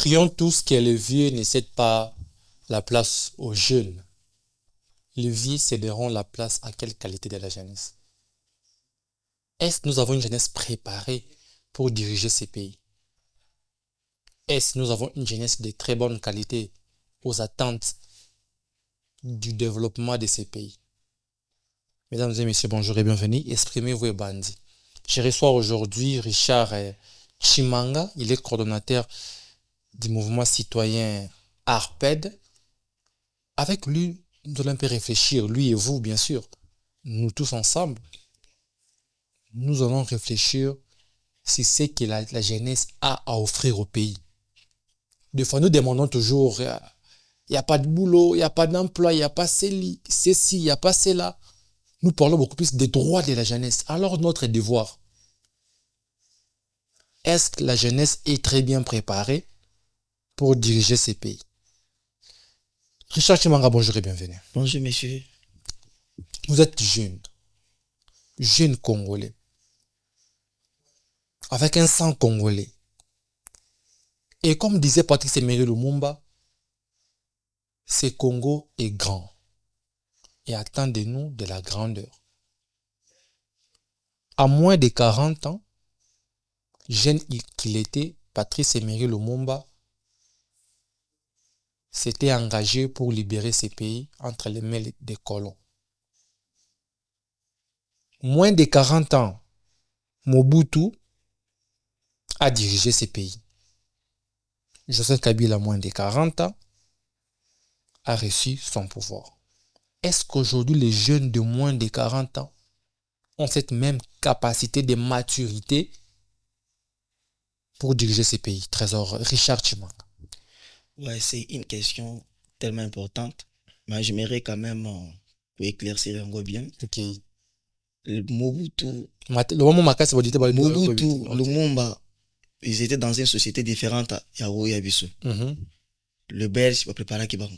Crions tous que les vieux ne cèdent pas la place aux jeunes. Les vieux céderont la place à quelle qualité de la jeunesse? Est-ce que nous avons une jeunesse préparée pour diriger ces pays? Est-ce que nous avons une jeunesse de très bonne qualité aux attentes du développement de ces pays? Mesdames et messieurs, bonjour et bienvenue. Exprimez-vous et bandit. Je reçois aujourd'hui Richard Chimanga. Il est coordonnateur du mouvement citoyen ARPED. Avec lui, nous allons un peu réfléchir, lui et vous, bien sûr, nous tous ensemble. Nous allons réfléchir sur ce que la jeunesse a à offrir au pays. Des fois, nous demandons toujours, il n'y a pas de boulot, il n'y a pas d'emploi, il n'y a pas ceci, il n'y a pas cela. Nous parlons beaucoup plus des droits de la jeunesse. Alors, notre devoir, est-ce que la jeunesse est très bien préparée pour diriger ces pays? Richard Chimanga, bonjour et bienvenue. Bonjour, monsieur. Vous êtes jeune Congolais, avec un sang congolais. Et comme disait Patrice Emery Lumumba, ce Congo est grand et attend de nous de la grandeur. À moins de 40 ans, jeune qu'il était, Patrice Emery Lumumba s'était engagé pour libérer ces pays entre les mains des colons. Moins de 40 ans, Mobutu a dirigé ces pays. Joseph Kabila, moins de 40 ans, a reçu son pouvoir. Est-ce qu'aujourd'hui, les jeunes de moins de 40 ans ont cette même capacité de maturité pour diriger ces pays? Trésor Richard Chimanga. Ouais, c'est une question tellement importante, mais j'aimerais quand même pour éclaircir un peu bien. Ok. Mobutu, Lumumba, ils étaient dans une société différente à Yabisu. Le Belge va préparer Kibango.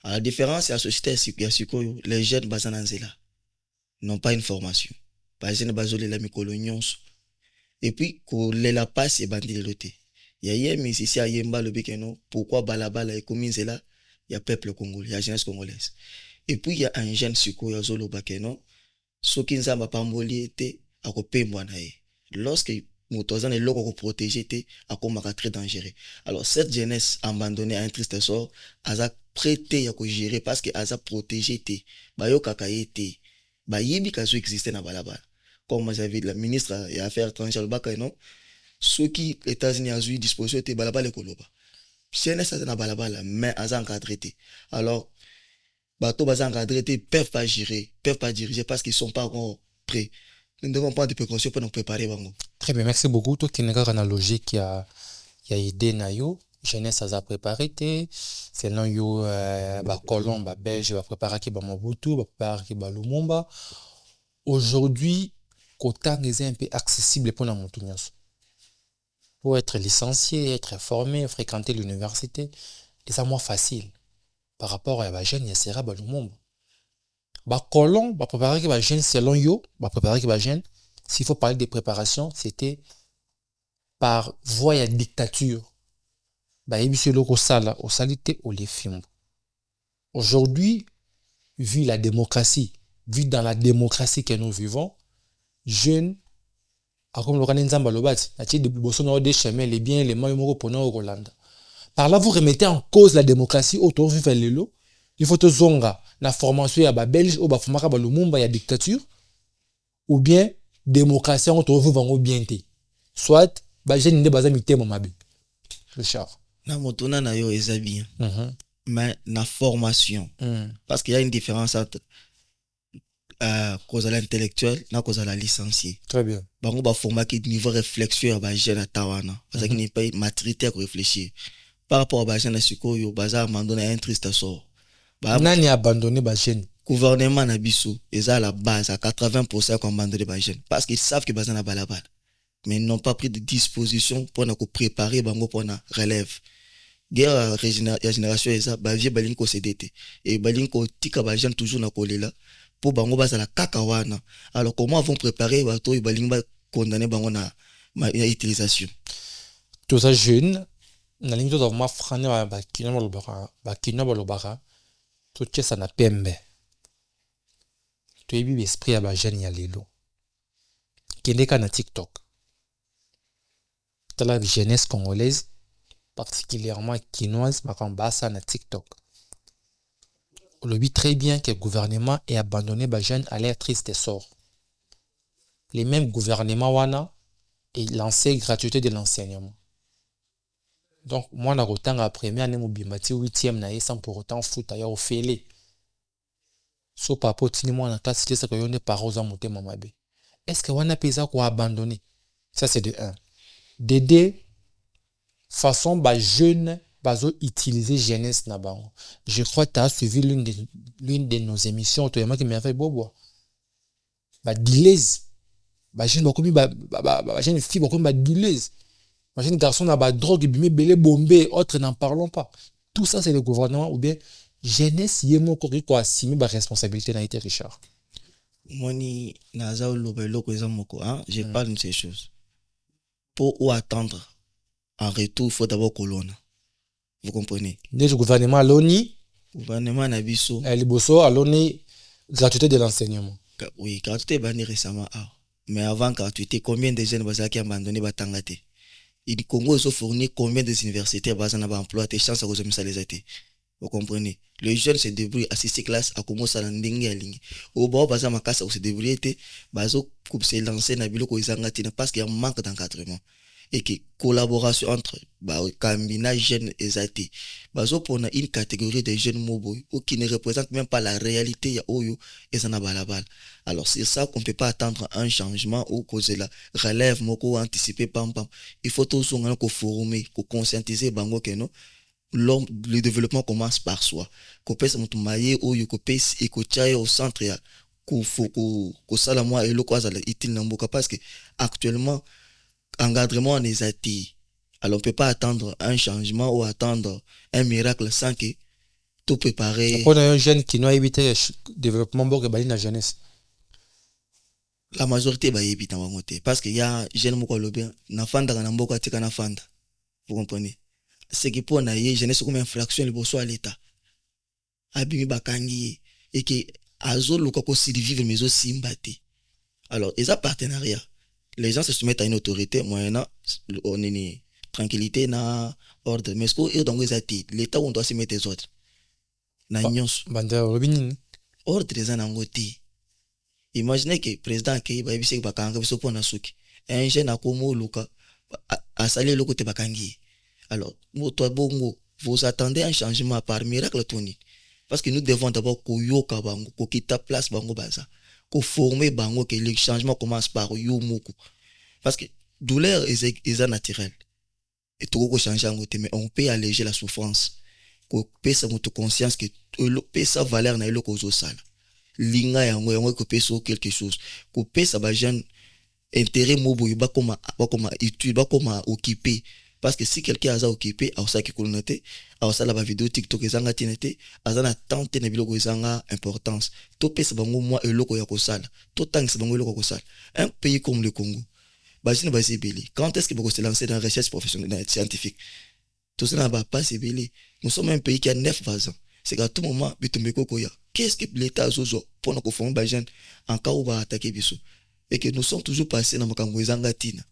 À la différence, la société Yasuko, les jeunes Bazananzela n'ont pas une formation. Par exemple, Bazole la mikolonions. Et puis, quand la passe et bandi le loté. Il y a mais ici à Yemba le Bekeno, pourquoi Balabala et Kominzela, il y a peuple congolais, il y a jeunesse congolaise. Et puis, il y a un jeune Suko Yazolo Bakeno, Sokinza Mapamboli était à Kopé Mwanae. Lorsque Moutozan est là pour protéger, était à Komaka très dangereux. Alors, cette jeunesse abandonnée à un triste sort, a prêté à gérer parce que a protégé, était, Bayo Kakaye, était, Bayibi Kazo existait dans Balabala. Comme j'avais la ministre des Affaires étrangères, non? Ceux qui États-Unis ont eu disposition étaient balabala et koloba. CNS a été balabala, mais ils ont encadré. Alors, bateau bazan encadré peuvent pas gérer, peuvent pas diriger parce qu'ils sont pas encore prêts. Nous devons prendre des précautions pour nous préparer. Bango. Très bien, merci beaucoup. Toi qui n'as pas analogie qui a aidé Nayo, jeunesse a préparé, c'est non yo colon, belge va préparer qui Mobutu, va préparer qui Lumumba. Aujourd'hui, Kotang est un peu accessible pour la montagne. Pour être licencié, être formé, fréquenter l'université, et ça moins facile par rapport à la jeune Yassera Lumumba. Colon va préparer que la jeune selon yo, va préparer que la jeune. S'il faut parler de préparation, c'était par voie de dictature. Aujourd'hui, vu la démocratie, vu dans la démocratie que nous vivons, jeunes comme le Rwanda Nzamba Lobati, des chemins, les biens, les moyens pour nous au Rwanda. Par là, vous remettez en cause la démocratie autour de l'élo. Il faut que zonga la formation à Belge ou Bafumaka Lumumba ya dictature ou bien démocratie autour de vous bien soit j'ai une bazamité mon mabe. Richard. Na motona na yo ezabien. Mais na formation. Parce qu'il y a une différence entre cause à l'intellectuel, na cause à la licencié. Très bien. Bango ba format qui niveau réflexion ba jeune à tawana parce qu'il n'est pas maturité à réfléchir. Par rapport à ba jeune à suko yo baza abandonné un triste sort. Nani abandonné ba jeune. Gouvernement na biso est à la base à 80% qu'on abandonné ba jeune parce qu'ils savent que baza na balabala. Mais ils n'ont pas pris de disposition pour nous préparer bango pour na relève. Guerre la génération est ça ba vieux balinko CDT et balinko tika ba jeune toujours na kolela. Pour bango basa la kakawana. Alors comment vont préparer bateau et balinga condamner bango na utilisation? Tout ça jeune nalingi tozwa mwa frane bakino balobaka totiesa na pembe toyebi baesprit ya bajeune ya lelo kende ka na TikTok tala jeunesse congolaise particulièrement quinoise makambo basa na TikTok olobi très bien que le gouvernement ait abandonné bajeune à leur triste sort. Les mêmes gouvernements wana et lancé gratuité de l'enseignement. Donc moi na rotanga première année mobimati 8e na sans pour autant foot aya ofele. So papa tini moi na classe c'est ça que yone paroza motema mabe. Est-ce que wana pesa ko abandonner? Ça c'est de 1. De 2 façon ba jeune bazo utiliser jeunesse na bango. Je crois que tu as suivi l'une de nos émissions to yama qui m'a fait bobo. Ba dilaise. Ba jeune ba komi ba jeune fille ba komi ba dilaise. Ba jeune garçon na ba drogue bimé belé bombé autre n'en parlons pas. Tout ça c'est le gouvernement ou bien jeunesse yemo ko ko assumer ba responsabilité na été Richard. Moi ni naza lobelo ko ezamoko hein, je parle de ces choses. Pour ou attendre en retour, il faut d'abord colonne. Vous comprenez? Le gouvernement a l'ONI. Gouvernement Nabiso. Liboso a l'ONI gratuité de l'enseignement. Oui, gratuité banni récemment. Mais avant gratuité, combien de jeunes qui ont abandonné Batangate? Il Congo a fourni combien d'universités basées dans l'emploi et chances à cause de ça les été. Vous comprenez? Les jeunes se débrouillent à 6 classes à commencer à l'ending à ligne. Au bord, basé à ma casse, se débrouiller, baso coupe se lancer na bilo ko izangati parce qu'il y a un manque d'encadrement. Et que collaboration entre Kambina jeunes et Zati. Bazo pour une catégorie de jeunes moboy ou qui ne représentent même pas la réalité ya oyo et ça n'a balabal. Alors c'est ça qu'on peut pas attendre un changement ou cause la relève moko anticiper pam pam. Il faut tout son ko former, ko conscientiser bango que non. Le développement commence par soi. Ko pesa mutu maye oyo ko pesa et ko chaye au centre ya ko sala moi et le quoi ça utile namboka parce que actuellement encadrement en Ezati. Alors on ne peut pas attendre un changement ou attendre un miracle sans que tout préparer. Pour un jeune qui n'a évité le développement de la jeunesse. La majorité va éviter parce qu'il y a jeune moko lobé na fanda na mboka tika na fanda. Vous comprenez? C'est que pour na jeunesse comme infraction le bosso à l'état. Abimi bakangi et que azo luka ko survivre mais aussi mbate. Alors, ils ont partenariat. Les gens se soumettent à une autorité moyennant on est tranquillité na ordre mais ce que donc l'état on doit se mettre des ordres na nyonso ordre des anangoti. Imaginez que président ke ba bisi bakanga biso pona suki un jeune akomo luka a salé le côté bakangi. Alors moto bongo vous attendez un changement par miracle toni parce que nous devons d'abord koyoka bango ko kita place bango baza ko former bango que le changement commence par yo moko parce que douleur est naturelle et tout ko changer en côté mais on peut alléger la souffrance ko peut sa moto conscience que peut sa valeur na eloko zo sala linga yango ko peut so quelque chose ko peut sa ba jeune intérêt mobo ba comme étude ba comme occuper parce que si quelqu'un a occupé à ça qui colonité à ça la vidéo TikTok ezanga tinete azana tante na biloko ezanga importance to pesa bango moi eloko ya kosala to tangisa bango eloko kosala un pays comme le Congo basine basibeli quand est-ce que vous se lancer dans la recherche professionnelle scientifique tout ça n'a pas sibeli nous sommes un pays qui a 9 ans c'est qu'à tout moment bitumbeko koya qu'est-ce que l'état zozo pour nous former ba jeune en cas où va attaquer biso et que nous sommes toujours passés dans makambo ezanga tina.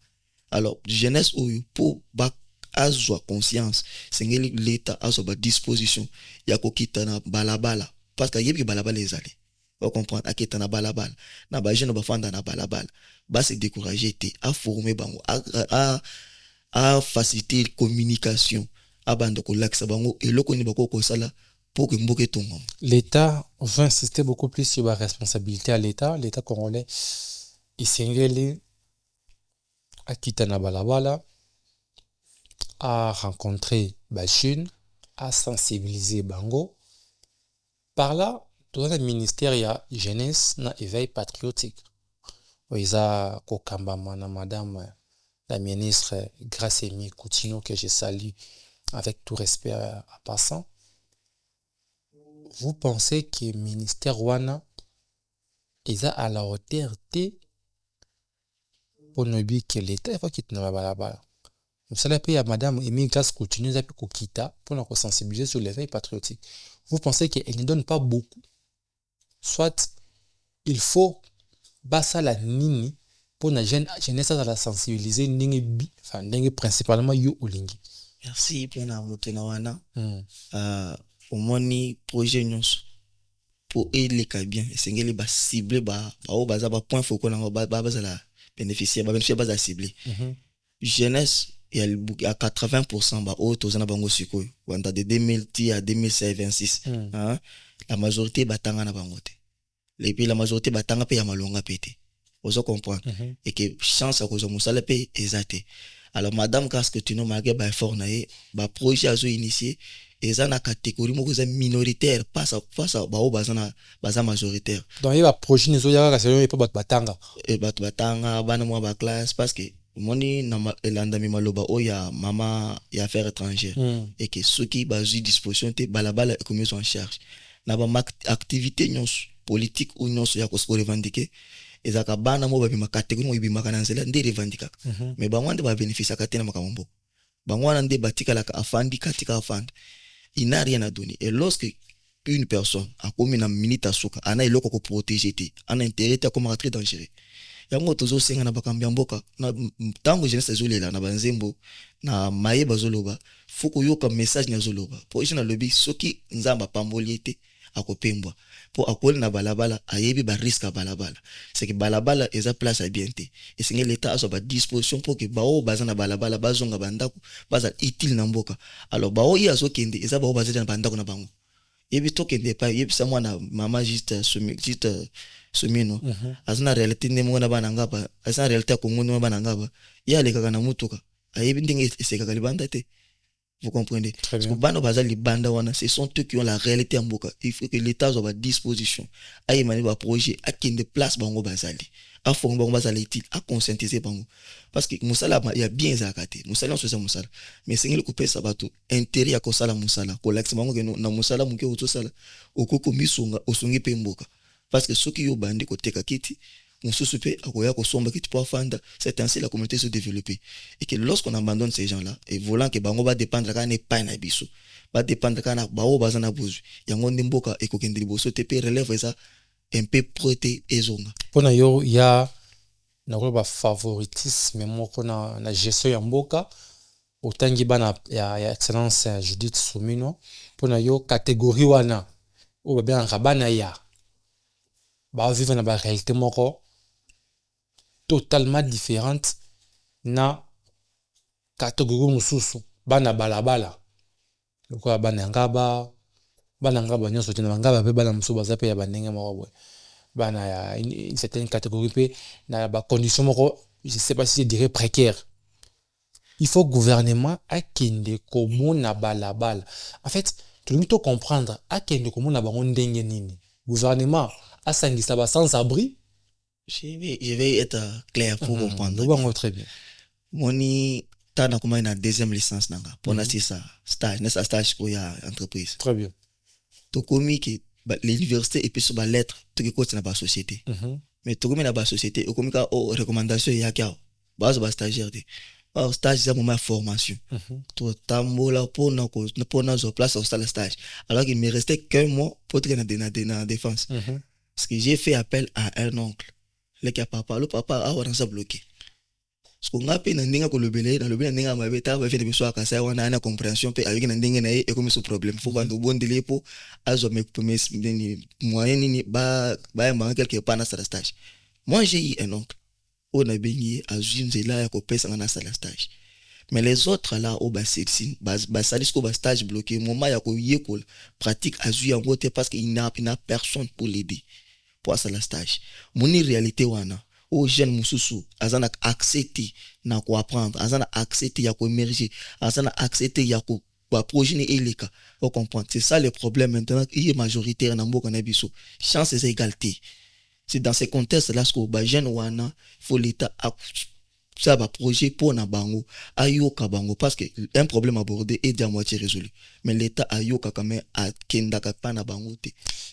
Alors jeunesse ou pour ba azwa conscience c'est l'état azwa ba disposition ya kokita na balabala parce que yebi balabala ezali on comprend akita na balabala na ba jeune ba fanda na balabala ba se décourager té à former bango à faciliter communication à bande ko laxa bango et loko ni bako ko sala pour que mboke tongo. L'état veut insister beaucoup plus sur la responsabilité à l'état congolais isengeli akita na balabala à rencontrer Bachune, à sensibiliser Bango. Par là, dans le ministère, il y a jeunesse, na éveil patriotique. Il y a madame la ministre Gracemi Coutinho, que je salue avec tout respect à passant. Vous pensez que le ministère Wana est à la hauteur pour nous dire que l'État est pas qui te n'a pas. ça peut à madame Amy Glass continue à Kokita pour sensibiliser sur l'éveil patriotique. Vous pensez qu'elle ne donne pas beaucoup? Soit il faut basa la nini pour la jeunesse à la sensibiliser ningi principalement yo olingi. Merci pour la motenawana. Au moins ni projet nous pour aider les bien. C'est que les bas ciblés bas au bas à point faut qu'on a bas la bénéficiaire bas à cibler. Jeunesse et à 80% bah au tozana bango siko. On a de 2010 à 2026. La majorité batanga na bangote. Et puis la majorité batanga pe ya malonga pété. Vous comprenez? Et que chance à cause de musala pe exacté. Alors madame qu'est-ce que tu nous marqué ba effort naé ba projet azo initié et ça na catégorie mo ko minoritaire pas ça ba o baza majoritaire. Donc il va projet nizo ya ka selo pas batanga. Et batanga bana mo ba classe parce que moni na elanda mi maloba o ya mama ya affaires étrangères et que ceux qui bazu disposition te balabala comme en charge. Na ba activité nyos politique ou nyos ya ko revendiquer ezaka bana mo babima catégorie mo ibima kana nzela nde revendika mais bango nde ba bénéficier katena makambo bango nde batika la afandi katika afandi il n'a rien à donner et lorsque une personne a commis na minute asuka ana iloko ko protéger te ana intérêt ta comme très dangereux yango tozo senga na bakambia mboka na tango jeunesse zolela na banzembo na maye bazoloba fuko yoka message na zoloba po ina lobi soki nzamba pamboli te akopembwa po akoli na balabala ayebi ba risque balabala c'est que balabala eza place à bienté et c'est que l'état a sa disposition pour que bao bazana balabala bazonga bandako baza utile na mboka alors bao ya zokende eza bao bazana bandako na bango yebi tokende pa yebi sa mwana mama juste sumino azana réalité ne mona bana ngaba azana réalité ko ngono bana ngaba ya lekaka na mutuka ayebi ndenge esekaka libanda te. Vous comprenez? Parce que bano bazali banda wana, ce sont eux qui ont la réalité en boka. Il faut que l'État soit à disposition. Aïe mani ba projet, à qui de place bango bazali. À fond bango bazali utile, à conscientiser bango. Parce que musala il y a bien zakate. Musala on se sait musala. Mais c'est le couper sabato. Intérêt à kosala musala. Kolex bango que na musala muke auto sala. Okoko misunga osungi pe mboka. Parce que ceux qui yo bandi ko teka kiti on se soupe à quoi sombre qui peut faire c'est ainsi la communauté se développer et que lorsqu'on abandonne ces gens là et volant que bango va dépendre quand n'est pas na biso va dépendre quand na bao bazana bozu yango ndimboka et kokendeli boso TP relève ça un peu prêté ezonga pona yo ya na ko ba favoritisme moko na gestion ya mboka otangi bana ya excellence Judith Sumino pona yo catégorie wana o ba bien rabana ya ba vivre na ba réalité moko totalement différente na catégorie mususu bana balabala lokwa bana ngaba nyoso tina ngaba pe bana mususu baza pe ya banenge moko bana ya une certaine catégorie pe na ba condition moko je sais pas si je dirais précaire. Il faut gouvernement akende komona balabala en fait tout le monde comprendre akende komona bango ndenge nini gouvernement asangisa ba sans abri. Je vais être clair pour comprendre. Bon, très bien. Moni tana comme une deuxième licence nanga. Pour c'est ça stage, n'est-ce stage pour ya entreprise. Très bien. To komi que l'université et puis sur ba lettre, tout que côté na ba société. Mais to komi na ba société, o komi ka o recommandation ya kia. Base ba stagiaire de. Or stage c'est ma formation. To tambola pour na zo place au stage. Alors qu'il me restait qu'un mois pour être dans défense. Parce que j'ai fait appel à un oncle. Le papa a wana bloqué. Ce qu'on a pe na ndinga ko lobele na lobele ndinga mabeta ba fait biso aka sa wana na compréhension pe avec na ndinga na e comme ce problème faut bando bondele po azo me ni moyen ni ba quelque part na sa stage. Moi j'ai eu un oncle on a béni à Zunzela ya ko pesa na sa stage. Mais les autres là au ba sexy ba salis ko ba stage bloqué moment ya ko yekol pratique azu yango te parce qu'il n'a personne pour l'aider. Pour ça la stage moni réalité wana o jeune mususu azana accepter na ko apprendre azana accepter ya ko émerger azana accepter ya ko ba projet ni eleka on comprend c'est ça le problème maintenant il est majoritaire na mboka na biso chance et égalité c'est dans ces contextes là ce que ba jeune wana faut l'état ça va projet pour na bango ayoka bango parce que un problème abordé est à moitié résolu mais l'état ayoka quand même a kenda ka pa na bango te.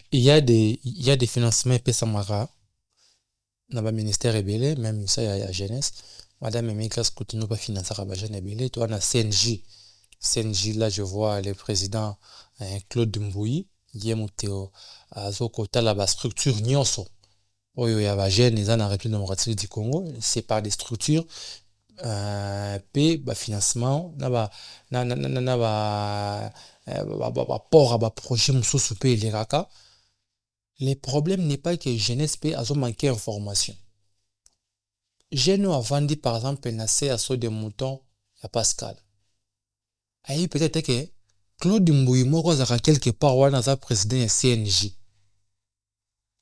Il y a des financements pe samara na ba ministère rebelle même ça ya jeunesse Madame Emiklas Coutinho pas financer à Bajane Belé, toi, on a CNJ. CNJ, là, je vois le président Claude Mbouyi, Théo, Zokota, la structure Nyonso. Oyo ya Bajane, ils ont la République démocratique du Congo, c'est par des structures, financement, port à projet Moussou P et les Raka. Le problème n'est pas que jeunesse P a manqué d'information. Jeune a vendu par exemple un assaut de moutons à Pascal. Aïe peut-être que Claude Mbouyi moko zaka quelque part wana za président ya CNJ.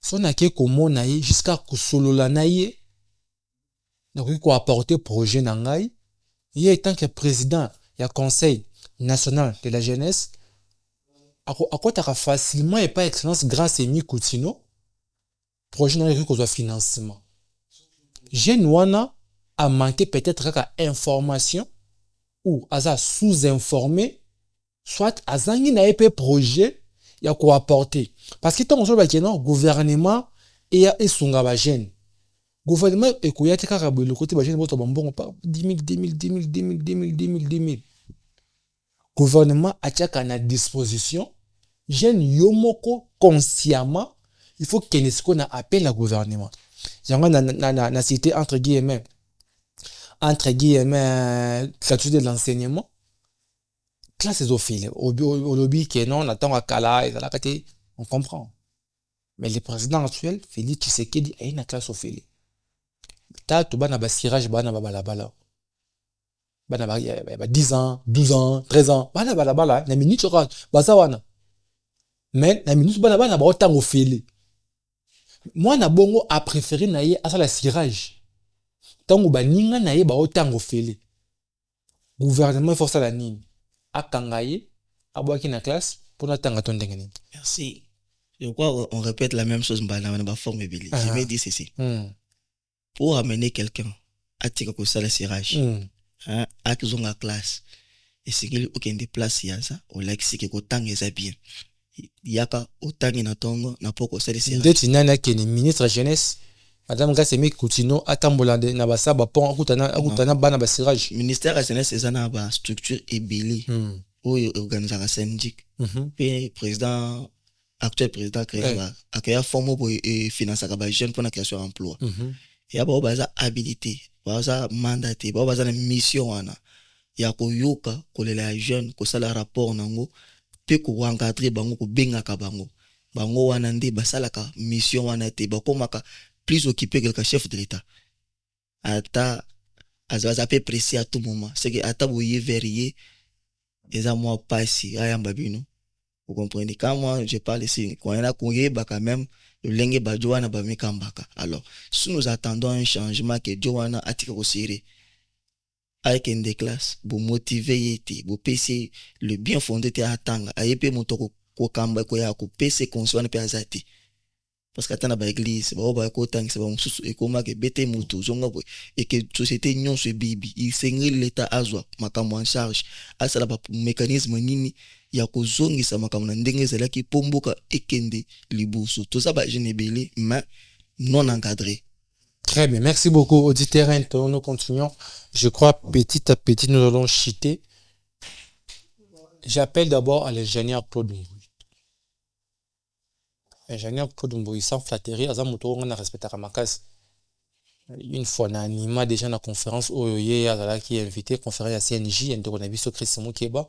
Son ake komo na ye jusqu'à kusolola na ye. Donc ko apporter projet na ngai. Ye étant que président ya conseil national de la jeunesse. Akotaka facilement et pas excellence grâce à Mi Coutinho. Projet na ko zo financement. Jeune wana a manqué peut-être kaka information ou aza sous-informé soit azangi na épée projet ya ko apporter parce que tant on ba keno gouvernement et sunga ba jeune gouvernement e ko yati kaka le côté ba jeune boto bambongo pa 10 000 gouvernement a tchaka na disposition jeune yomoko consciemment il faut que nesco na appel la gouvernement yango na cité entre guillemets gratuité de l'enseignement classe au fil au lobby qui est non attend à Kala et à la côté on comprend mais le président actuel Félix Tshisekedi a une classe au fil ta to bana basirage bana balabala bana ba 10 ans 12 ans 13 ans bana balabala na minute rat basawana mais na minute bana ba autant au fil moi na bongo a préféré na ye à ça la cirage tango baninga na ye ba autant au fil gouvernement force la nini akangaye aboaki na classe pour natanga ton ndengeni. Merci. Je crois on répète la même chose dans forme Billy. Je vais dire ceci. Pour amener quelqu'un à tirer comme ça le cirage, à qu'ils ont la classe et c'est qu'il aucun des places il y a ça au lexi que autant est bien. Il y a pas autant na tongo na poko ça le cirage. Ndeti nana ke ni ministre jeunesse Madame Gassemi Coutinho atambolande na basaba pont akutana bana ba cirage. Ministère de la jeunesse ezana ba structure ebeli. Ou organiser la syndic. Puis président actuel président créé a formé pour financer la jeune pour la création d'emploi. Et aba baza habilité, baza mandaté, baza na mission wana. Ya ko yoka ko la jeune ko sala rapport nango pe ko encadrer bango ko benga ka bango. Bango wana ndé basalaka mission wana te bakomaka plus occupé que le chef de l'État. Ata azaza peut précis à tout moment. C'est que ata boye verrier et à moi passi ayamba bino. Vous comprenez quand moi je parle ici quand on a congé bah quand même le lingue ba joana ba mikambaka. Alors si nous attendons un changement que joana atika ko serré avec une des classes pour motiver yete pour PC le bien fondé te atanga ayepe motoko ko kamba ko ya ko PC conscient pe azati. Parce que dans l'église ba ko tang c'est ba mususu e koma ke bete mutu zonga boy et que société nyon se bibi il sengri l'état azwa makambo en charge asala ba mécanisme nini ya ko zongisa makambo na ndenge zela ki pomboka ekende libusu tout ça ba genebele mais non encadré. Très bien, merci beaucoup auditeurs. Nous continuons. Je crois petit à petit nous allons chuter. J'appelle d'abord à l'ingénieur Claude Mbouyi. Ingénieur Claude Mbouyi sans flatterie azamuto on a respecté Ramakas. Une fois on a animé déjà la conférence où il a qui invité conférence à CNJ et on a vu ce Christ Moukeba.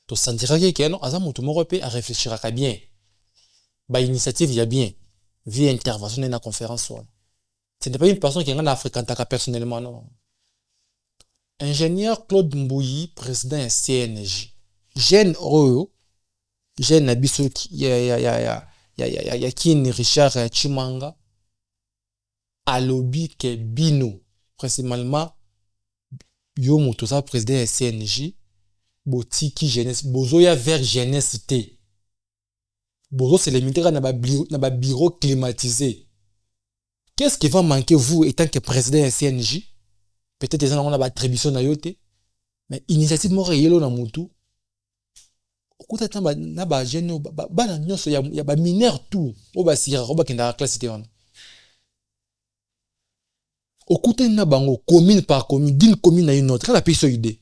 To sentira que non azamuto mo repé à réfléchir à bien. Ba initiative il y a bien. Via intervention dans la conférence. Ce n'est pas une personne qui est fréquentée personnellement, non. Ingénieur Claude Mbouyi, président CNJ. Jeune Oyo, jeune Abisso, il y a qui Richard Chimanga, à lobby que Bino, principalement, Yomo, tout ça, président CNJ, Botiki jeunesse, Bozoya vers jeunesse T. Bozo, c'est limité à un bureau climatisé. Qu'est-ce qui va manquer, vous, étant que président de CNJ? Peut-être que on a une attribution à yote, mais initiative mort yelo na mutu. Okuta tamba na ba jeune ba na nyonso ya ba mineur tout. O ba sira o ba kenda classe te on. Okute na bango, commune par commune, d'une commune à une autre. Quand la personne idée.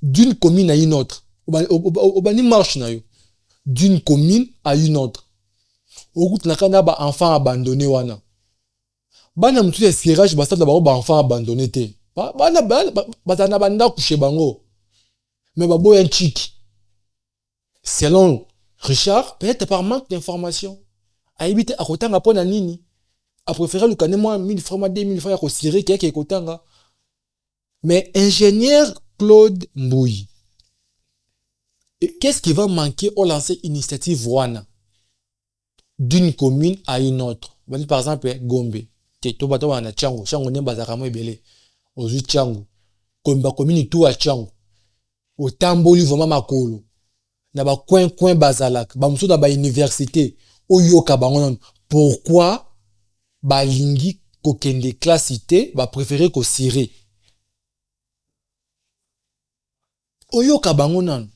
D'une commune à une autre. Obani marche na yo. D'une commune à une autre. Okute na kana ba enfant abandonné wana. Bana mutu ya sirage basa na ba enfant abandonné te. Bana bazana banda coucher bango. Mais babo un chic. Selon Richard, peut-être par manque d'information. A éviter à kotanga pona nini. A préféré le canet moi 1000 francs, 2000 francs à cirer qui est kotanga. Mais ingénieur Claude Mbouyi. Qu'est-ce qui va manquer au lancer initiative Wana d'une commune à une autre? Par exemple, Gombe. Keto bato wana Tchango. Tchango ne bazaramo ebele. Ozu Tchango. Komba commune tout à Tchango. Au tamboli vraiment makolo. Na ba coin bazalak. Ba muso na ba université. Oyoka bangonon. Pourquoi ba lingi kokende classité ba préférer ko siré? Oyoka bangonon.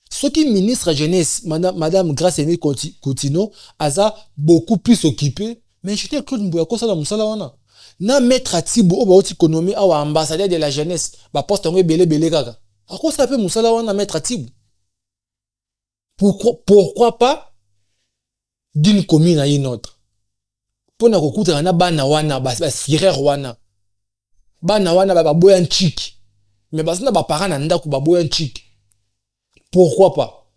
Ce qui ministre jeunesse, madame Grace Aimée Coutinho, a beaucoup plus occupé, mais j'étais Claude Mbouya kosa na musala wana. Na maître Atibu o ba oti économie awa ambassadeur de la jeunesse, ba poste ngo belé kaka. A quoi ça fait musala wana maître Atibu? Pourquoi pas d'une commune à une autre? Pour na kokuta na bana wana ba frère wana. Bana wana ba boya nchiki. Mais basina ba parents na ndako ba boya nchiki. Pourquoi pas?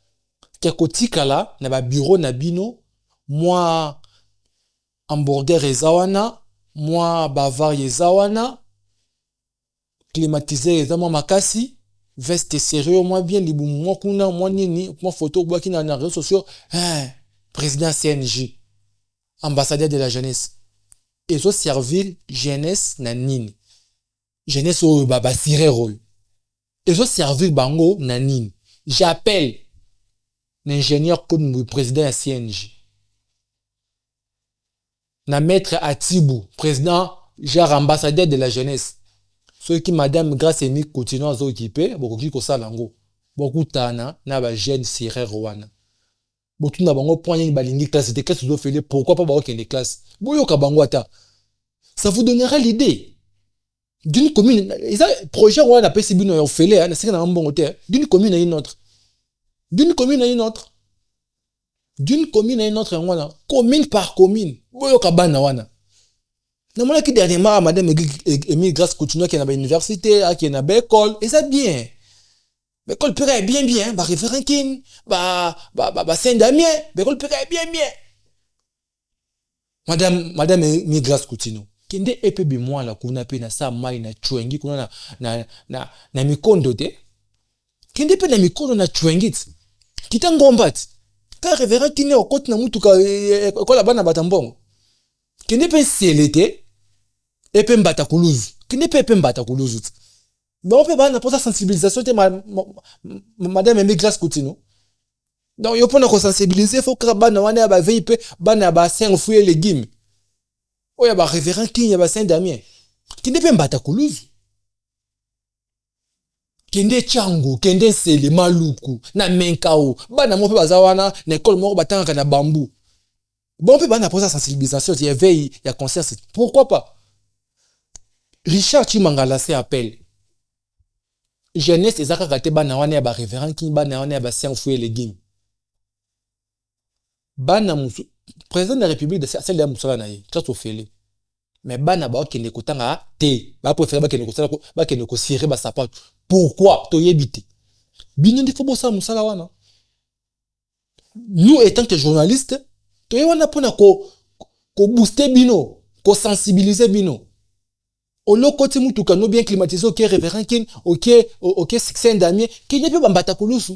Kekotika là, na ba bureau na bino, moi hamburger ezawana, moi bavarie ezawana, climatisé ezama makasi, veste sérieux moi bien libu moi kuna moi nini, moi photo boa ki na réseaux sociaux, président CNJ, ambassadeur de la jeunesse. Et so servir jeunesse na nini. Jeunesse o baba sirero. Et so servir bango na nini. J'appelle l'ingénieur comme le président de CNJ. Na maître Atibu, président, genre ambassadeur de la jeunesse. Ceux qui madame Grace Aimée Coutinho à s'occuper, beaucoup qui ko salango. Beaucoup tana na ba jeune siré Rwanda. Beaucoup na bango point ni balingi classe de classe do fele pourquoi pas ba aucune classe. Boyo ka bango ata. Ça vous donnera l'idée d'une commune. Et ça projet on a PCB no fele na c'est na mbongo te d'une commune à une autre. D'une commune à une autre. D'une commune à une autre, commune par commune. Boyo kabana wana. Na mona ki dernièrement madame Emile Grace Coutinho qui est à l'université, qui est à l'école, et ça bien. L'école pire bien, ba référent kin, ba Saint-Damien, l'école pire bien. Madame Emile Grace Coutinho. Kende epebi moi la kuna pe na sa mai na chwengi kuna na mikondo te. Kende pe na mikondo na chwengi. Kita ngombat. Ka révérend kine okoti na mutuka ekola bana batambongo. Kende pe selete epe mbata kuluzu. Kende pe mbata kuluzu. Bon pe bana pour sa sensibilisation te madame Emile Grace Coutinho. Donc yo pona ko sensibiliser faut que bana wana ba veille pe bana ba 5 fruits et légumes. Oya ba révérend kine ba Saint-Damien. Kende pe mbata kuluzu. Kende Tchango, kende Sele, Maluku, na Menkao, bana mo pe bazawana, na école moko batanga na bambou. Bon pe bana pour sa sensibilisation, il y a veille, il y a conscience. Pourquoi pas? Richard Chimangala se appelle. Jeunesse ezaka kate bana wana ya ba révérend ki bana wana ya ba 5 fruits et légumes. Bana musu président de la République de celle de Musala na ye, très ofele. Mais bana ba okende kotanga te, ba préférer ba kende kosala ba kende ko cirer ba sapato. Pourquoi? Toyebite. Bino ndi fobo sa musala wana. Nous étant que journalistes, toyewana pona ko booster bino, ko sensibiliser bino. Olo koti mutuka no bien climatisé OK révérend kin, OK Saint-Damien, qui n'est pas bambata kolusu.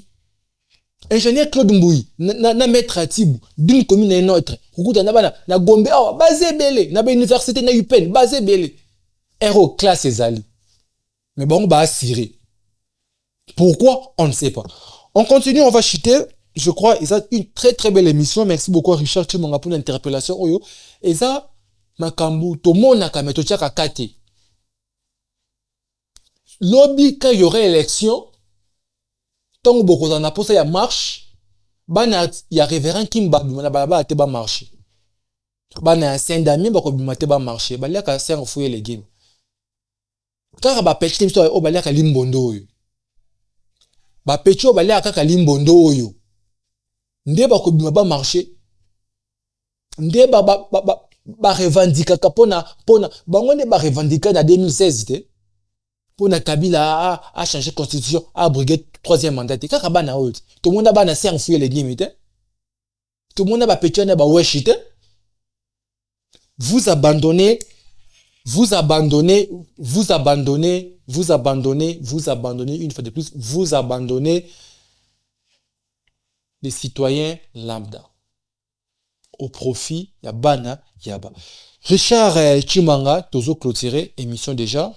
Ingénieur Claude Mbouyi, na maître Atibu, d'une commune à une autre. Kukuta na bana na Gombe awa basé belé, na ba université na UPenn, basé belé. Héros classe ezali. Mais bon ba assurer. Pourquoi? On ne sait pas. On continue, on va chuter. Je crois, et ça une très très belle émission. Merci beaucoup Richard Chimanga pour l'interpellation. Oyo. Et ça, makambu, to mona kameto tchaka kate. Lobby, quand il y aurait élection, tant que beaucoup en a pour ça, il y a marche. Bana, il y a révérend Kimba, bimana balaba ateba marché. Bana Saint-Damien, bako bimate ba marché. Bala ka 5 fruits et légumes. kaka bapeti biso oyo baliaka limbondo oyo bapeti oyo baliaka kaka limbondo oyo nde bakobima bamarché nde barevandikaka mpona bango nde barevandika na 2016 te mpona Kabila a changé constitution a abrogé 3e mandat te kaka bana oyo te tomona bana se enfuye legimi te tomona bapeti wana baweshi te vous abandonnez une fois de plus, vous abandonnez les citoyens lambda au profit ya bana yaba. Richard Chimanga, tozo clôturer émission déjà,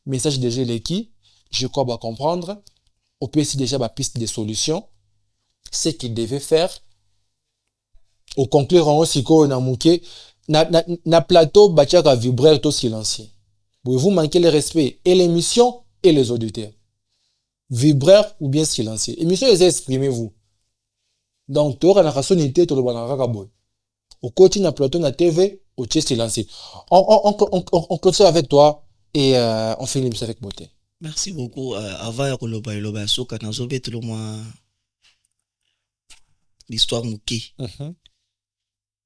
message déjà l'équipe, je crois va comprendre, au PC déjà ma piste de solutions, ce qu'il devait faire, au conclure en aussi na mouké, na plateau batiaka vibraire tout silencieux. Vous manquez le respect et l'émission et les auditeurs. Vibraire ou bien silencieux. Émission les exprimez-vous. Donc tu auras la rationalité tout le monde. Au côté na plateau na TV au silencieux. On clôture avec toi et on finit l'émission avec beauté. Merci beaucoup. Avant ya koloba iloba soka na zobe tout le monde l'histoire mouké.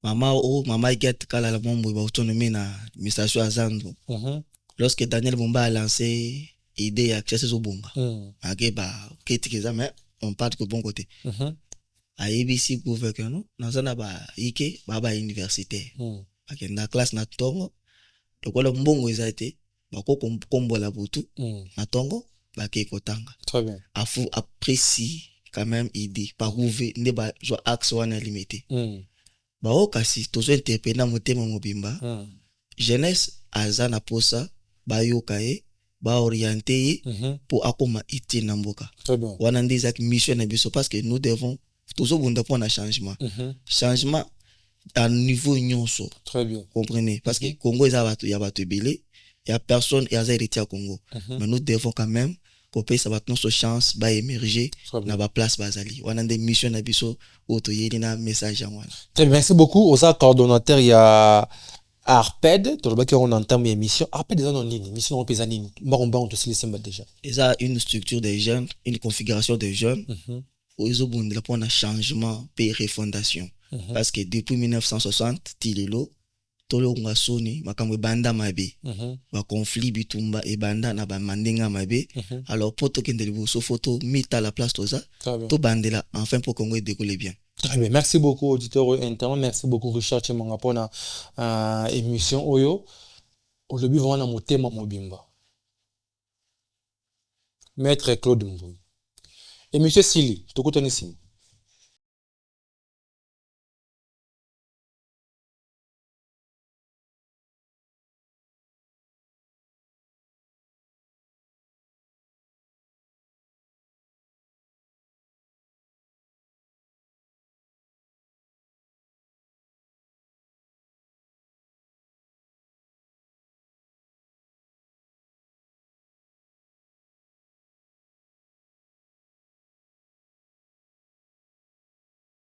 Mama Iget kala la mombo ba autonomie na administration à Zando. Lorsque Daniel Bumba a lancé l'idée à Chassis au Bumba, on part du bon côté. À ABC pour que nous, dans un Ike, Baba universitaire. Parce que dans la classe, na tongo, le quoi le bon ils a été, bako combo la boutou, na tongo, baké kotanga. Très bien. Faut apprécier quand même idée, par ouvrir, ne ba jo axe wana limité. Bao kasi tozo interpréter na motema mobimba. Jeunesse azana posa bayokae ba orienter pour akoma iti na mboka. Très bien. Wana ndeza mission na biso parce que nous devons toujours bunda pour un changement. Changement à niveau nyonso. Très bien. Comprenez parce que Congo ya batu belé, il y a personne et a héritier à Congo. Mais nous devons quand même couper ça va notre chance ba émerger na ba place bazali. Wana ndé mission na biso auto yelina message en wana. Très bien, merci beaucoup aux coordonnateurs il y a Arped, tout le monde qui on entend l'émission. Arped déjà dans ligne, mission on pèse en ligne. Maromba on te sait les déjà. Et ça une structure des jeunes, une configuration des jeunes. Où ils ont besoin pour un changement et refondation. Parce que depuis 1960, Tilelo, Tolo Ngasoni, makamwe banda mabe, ba conflit bitumba et banda na ba mandenga mabe. Alors pour to kende libo so photo mita la place toza, to bandela enfin pour Congo décoller bien. Très bien, merci beaucoup auditeurs internet, merci beaucoup Richard Chimanga pour la émission Oyo. Aujourd'hui vraiment na motema mobimba. Maître Claude Mboui. Et monsieur Sili, je te écoute ici.